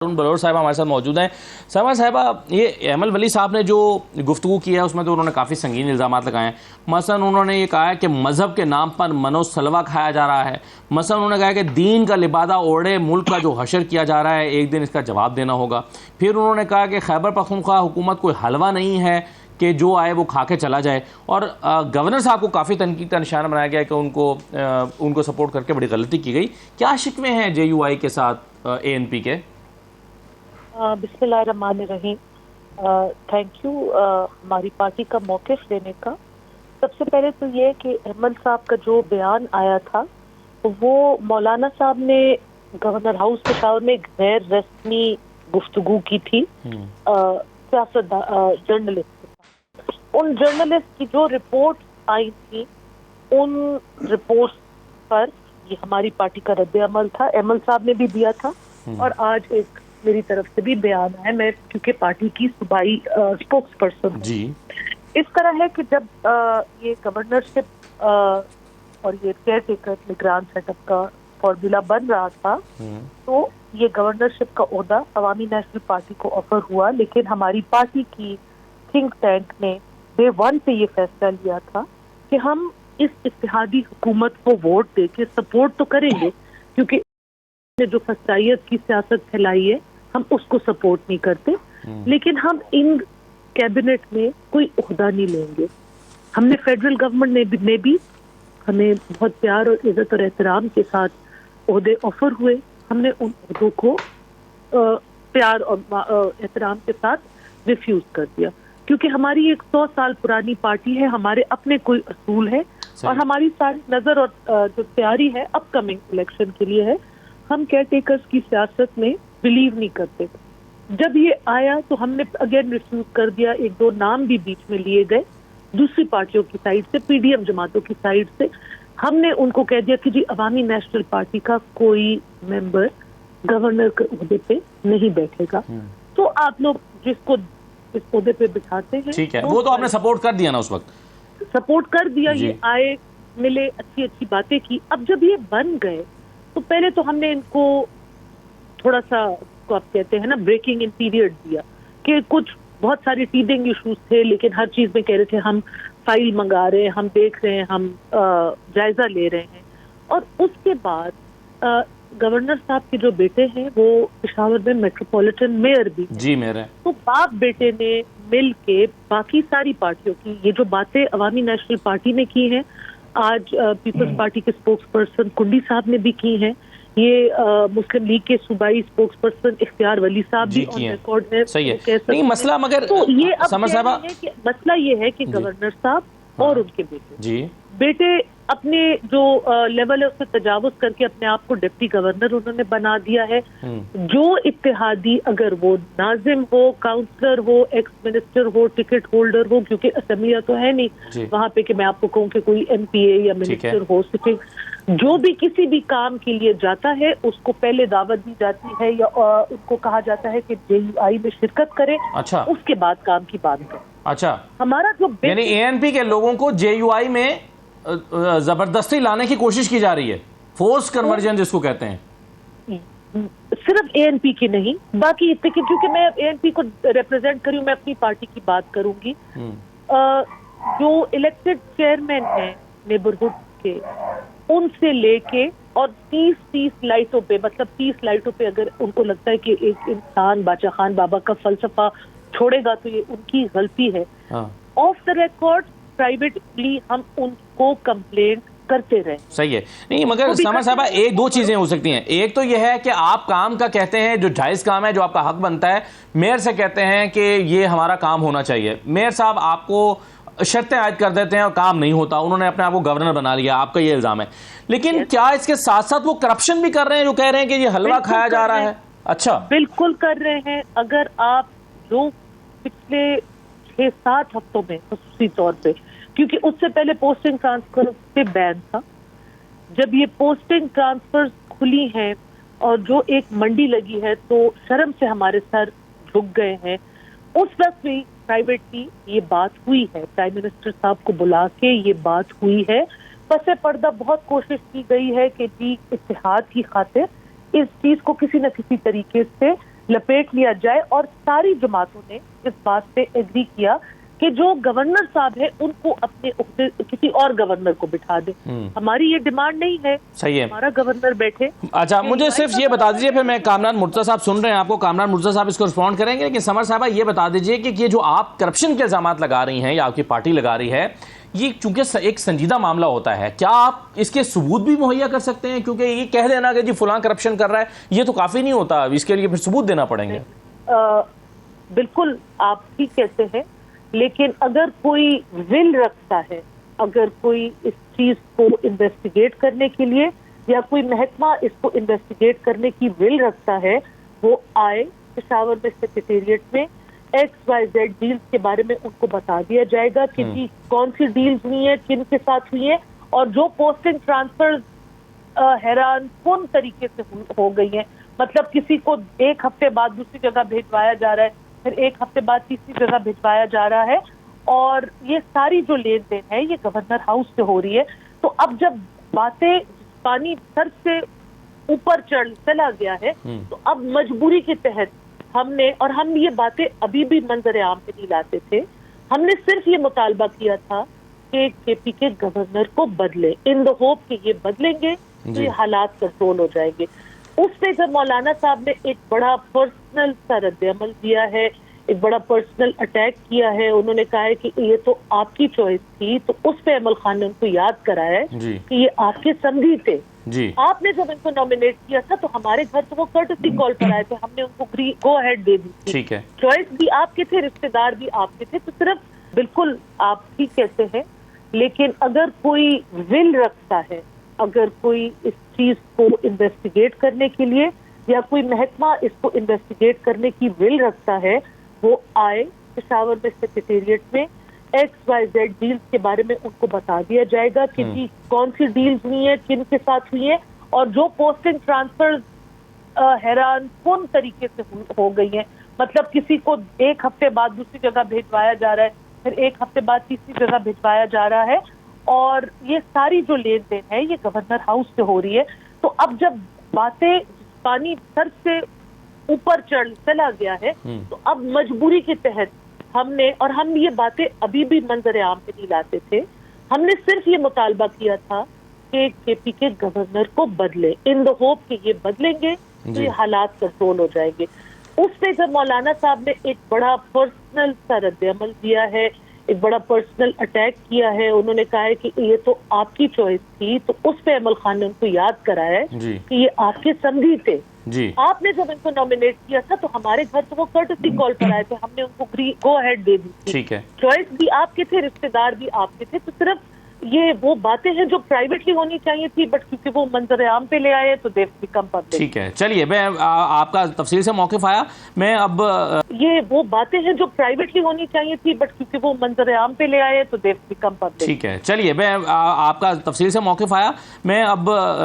बलोर साहिबा हमारे साथ मौजूद हैं। साहिबा साहिबा ये अहमद वली साहब ने जो गुफ्तगू की है उसमें तो उन्होंने काफ़ी संगीन इल्ज़ाम लगाए हैं। मसलन उन्होंने ये कहा है कि मज़हब के नाम पर मनोसलवा खाया जा रहा है। मसलन उन्होंने कहा है कि दीन का लिबादा ओढ़े मुल्क का जो हशर किया जा रहा है एक दिन इसका जवाब देना होगा। फिर उन्होंने कहा कि खैबर पख्तूनख्वा हुकूमत कोई हलवा नहीं है कि जो आए वो खा के चला जाए। और गवर्नर साहब को काफ़ी तनकीद का निशाना बनाया गया कि उनको सपोर्ट करके बड़ी गलती की गई। क्या शिकवे हैं JUI के साथ ANP के? बिस्मिल्लाहिर्रहमानिर्रहीम। थैंक यू हमारी पार्टी का मौक़िफ़ लेने का। सबसे पहले तो ये कि अहमद साहब का जो बयान आया था वो मौलाना साहब ने गवर्नर हाउस पेशावर में गैर रस्मी गुफ्तगू की थी सियासत जर्नलिस्ट। उन जर्नलिस्ट की जो रिपोर्ट आई थी उन रिपोर्ट पर ये हमारी पार्टी का रद्द अमल था। अहमद साहब ने भी दिया था और आज एक मेरी तरफ से भी बयान है। मैं क्योंकि पार्टी की सूबाई स्पोक्स पर्सन जी। इस तरह है कि जब ये गवर्नरशिप और ये केयर टेकर निगरान सेटअप का फॉर्मूला बन रहा था तो ये गवर्नरशिप का ओहदा अवामी नेशनल पार्टी को ऑफर हुआ, लेकिन हमारी पार्टी की थिंक टैंक ने डे 1 से ये फैसला लिया था कि हम इस इत्तेहादी हुकूमत को वोट दे के सपोर्ट तो करेंगे, क्योंकि जो फसाइयत की सियासत फैलाई है हम उसको सपोर्ट नहीं करते, लेकिन हम इन कैबिनेट में कोई ओहदा नहीं लेंगे। हमने फेडरल गवर्नमेंट ने भी हमें बहुत प्यार और इज्जत और एहतराम के साथ ओहदे ऑफर हुए। हमने उन ओहदों को प्यार और एहतराम के साथ रिफ्यूज कर दिया, क्योंकि हमारी एक 100 साल पुरानी पार्टी है, हमारे अपने कोई असूल है और हमारी सारी नजर और जो तैयारी है अपकमिंग इलेक्शन के लिए है। हम केयर टेकर्स की सियासत में बिलीव नहीं करते। जब ये आया तो हमने अगेन रिफ्यूज कर दिया। 1-2 नाम भी बीच में लिए गए दूसरी पार्टियों की साइड से, PDM जमातों की साइड से। हमने उनको कह दिया कि जी अवामी नेशनल पार्टी का कोई मेंबर गवर्नर के ओहदे पे नहीं बैठेगा। तो आप लोग जिसको इस ओहदे पे बिठाते हैं ठीक है, वो तो आपने सपोर्ट कर दिया ना, उस वक्त सपोर्ट कर दिया। ये आए मिले अच्छी अच्छी बातें की। अब जब ये बन गए तो पहले तो हमने इनको थोड़ा सा को आप कहते हैं ना ब्रेकिंग इन पीरियड दिया कि कुछ बहुत सारे टीदिंग इश्यूज थे, लेकिन हर चीज में कह रहे थे हम फाइल मंगा रहे हैं, हम देख रहे हैं, हम जायजा ले रहे हैं। और उसके बाद गवर्नर साहब के जो बेटे हैं वो पेशावर में मेट्रोपॉलिटन मेयर भी जी मेयर है, तो बाप बेटे ने मिल के बाकी सारी पार्टियों की ये जो बातें अवामी नेशनल पार्टी ने की हैं, आज पीपल्स पार्टी के स्पोक्स पर्सन कुंडी साहब ने भी की हैं, ये मुस्लिम लीग के सूबाई स्पोक्स पर्सन इख्तियार वली साहब भी ऑन रिकॉर्ड है। सही है, नहीं मसला मगर तो ये अब समझ साहब है कि मसला ये है कि गवर्नर साहब और उनके बेटे अपने जो लेवल है उससे तजावुज करके अपने आप को डिप्टी गवर्नर उन्होंने बना दिया है। जो इत्तेहादी, अगर वो नाजिम हो, काउंसलर हो, एक्स मिनिस्टर हो, टिकट होल्डर हो, क्योंकि असेंबलियां तो है नहीं वहां पे कि मैं आपको कहूँ कि कोई MPA या मिनिस्टर हो सके, जो भी किसी भी काम के लिए जाता है उसको पहले दावत दी जाती है या उनको कहा जाता है कि JUI में शिरकत करे, अच्छा उसके बाद काम की बात करें। अच्छा, हमारा जो यानी ANP के लोगों को JUI में जबरदस्ती लाने की कोशिश की जा रही है, फोर्स कन्वर्जन जिसको कहते हैं। सिर्फ ANP की नहीं, बाकी क्योंकि मैं ANP को रिप्रेजेंट करूं, मैं अपनी पार्टी की बात करूंगी। जो इलेक्टेड चेयरमैन है नेबरहुड के, उनसे लेके और 30 लाइटों पे, मतलब 30 लाइटों पे अगर उनको लगता है कि एक इंसान बादशाह खान बाबा का फलसफा छोड़ेगा तो ये उनकी गलती है। ऑफ द रिकॉर्ड प्राइवेटली हम उनको कंप्लेंट करते रहे। सही है, नहीं मगर समर साहब 1-2 चीजें हो सकती हैं। एक तो यह है कि आप काम का कहते हैं जो जायज काम है, जो आपका हक बनता है, मेयर से कहते हैं कि ये हमारा काम होना चाहिए, मेयर साहब आपको शर्तें आयद कर देते हैं और काम नहीं होता, उन्होंने अपने आप को गवर्नर बना लिया, आपका ये इल्जाम है। लेकिन क्या इसके साथ साथ वो करप्शन भी कर रहे हैं, जो कह रहे हैं कि ये हलवा खाया जा रहा है? अच्छा, बिल्कुल कर रहे हैं। अगर आप जो पिछले 6-7 हफ्तों में खसूसी तौर पे, क्योंकि उससे पहले पोस्टिंग ट्रांसफर पे बैन था, जब ये पोस्टिंग ट्रांसफर खुली हैं और जो एक मंडी लगी है तो शर्म से हमारे सर झुक गए हैं। उस वक्त भी प्राइवेटली ये बात हुई है, प्राइम मिनिस्टर साहब को बुला के ये बात हुई है। पसे पर्दा बहुत कोशिश की गई है कि जी इत्तेहाद की खातिर इस चीज को किसी न किसी तरीके से लपेट लिया जाए और सारी जमातों ने इस बात पे एग्री किया कि जो गवर्नर साहब है उनको अपने उहदे किसी और गवर्नर को बिठा दे। हमारी ये डिमांड नहीं है, सही है, हमारा गवर्नर बैठे। अच्छा मुझे सिर्फ ये बता दीजिए, फिर मैं कामरान मुर्तज़ा साहब सुन रहे हैं आपको, कामरान मुर्तज़ा साहब इसको रिस्पॉन्ड करेंगे, लेकिन समर साहबा ये बता दीजिए कि ये जो आप करप्शन के इल्ज़ामात लगा रही हैं या आपकी पार्टी लगा रही है, ये चूंकि एक संजीदा मामला होता है, क्या आप इसके सबूत भी मुहैया कर सकते हैं? क्योंकि ये कह देना कि जी फलां करप्शन कर रहा है, ये तो काफ़ी नहीं होता, इसके लिए फिर सबूत देना पड़ेंगे। बिल्कुल आप ठीक कहते हैं, लेकिन अगर कोई विल रखता है, अगर कोई इस चीज को इन्वेस्टिगेट करने के लिए या कोई महकमा इसको इन्वेस्टिगेट करने की विल रखता है, वो आए पेशावर में सेक्रेटेरिएट में, XYZ डील्स के बारे में उनको बता दिया जाएगा कि जी कौन सी डील्स हुई हैं, किन के साथ हुई हैं, और जो पोस्टिंग ट्रांसफर हैरान कौन तरीके से हो गई हैं। मतलब किसी को एक हफ्ते बाद दूसरी जगह भेजवाया जा रहा है, फिर एक हफ्ते बाद तीसरी जगह भिजवाया जा रहा है, और ये सारी जो लेन देन है ये गवर्नर हाउस से हो रही है। तो अब जब बातें पानी सर से ऊपर चला गया है, तो अब मजबूरी के तहत हमने, और हम ये बातें अभी भी मंजर आम पे नहीं लाते थे, हमने सिर्फ ये मुतालबा किया था कि KP के गवर्नर को बदले, इन द होप कि ये बदलेंगे तो ये हालात कंट्रोल हो जाएंगे। उस पे जब मौलाना साहब ने एक बड़ा पर्सनल सा रद्द-ए-अमल दिया है, एक बड़ा पर्सनल अटैक किया है, उन्होंने कहा है कि ये तो आपकी चॉइस थी, तो उस पे अमल खान ने उनको याद कराया है कि ये आपके समझी थे जी। आपने जब इनको नॉमिनेट किया था तो हमारे घर तो वो कर्टसी कॉल पर आए थे, हमने उनको गो अहेड दे दी थी, ठीक है, चॉइस भी आपके थे, रिश्तेदार भी आपके थे। तो सिर्फ बिल्कुल आप ठीक कहते हैं, लेकिन अगर कोई विल रखता है, अगर कोई इस चीज को इन्वेस्टिगेट करने के लिए या कोई महकमा इसको इन्वेस्टिगेट करने की विल रखता है, वो आए पेशावर में सेक्रेटेरिएट में, XYZ डील्स के बारे में उनको बता दिया जाएगा कि जी कौन सी डील्स हुई हैं, किन के साथ हुई हैं, और जो पोस्टिंग ट्रांसफर हैरान कौन तरीके से हो गई हैं। मतलब किसी को एक हफ्ते बाद दूसरी जगह भेजवाया जा रहा है, फिर एक हफ्ते बाद तीसरी जगह भिजवाया जा रहा है, और ये सारी जो लेन देन है ये गवर्नर हाउस से हो रही है। तो अब जब बातें पानी सर से ऊपर चला गया है, तो अब मजबूरी के तहत हमने, और हम ये बातें अभी भी मंजर आम पे नहीं लाते थे, हमने सिर्फ ये मुतालबा किया था कि KP के गवर्नर को बदले, इन द होप कि ये बदलेंगे तो ये हालात कंट्रोल हो जाएंगे। उस पे जब मौलाना साहब ने एक बड़ा पर्सनल सा रद्द-ए-अमल दिया है, एक बड़ा पर्सनल अटैक किया है, उन्होंने कहा है कि ये तो आपकी चॉइस थी, तो उस पे अमल खान ने उनको याद कराया है कि ये आपके समझी थे जी। आपने जब इनको नॉमिनेट किया था तो हमारे घर तो वो कर्टसी कॉल पर आए थे, हमने उनको गो अहेड दे दी थी, ठीक है, चॉइस भी आपके थे, रिश्तेदार भी आपके थे। तो सिर्फ ये वो बातें हैं जो प्राइवेटली होनी चाहिए थी, बट क्योंकि वो मंजर आम पे ले आए तो देव बिकम पब्लिक। ठीक है, चलिए मैं आपका तफसील से मौक़िफ़ आया, मैं अब ये वो बातें हैं जो प्राइवेटली होनी चाहिए थी, बट क्योंकि वो मंजर आम पे ले आए तो देव बिकम पब्लिक। ठीक है, चलिए मैं आपका तफसील से मौक़िफ़ आया, मैं अब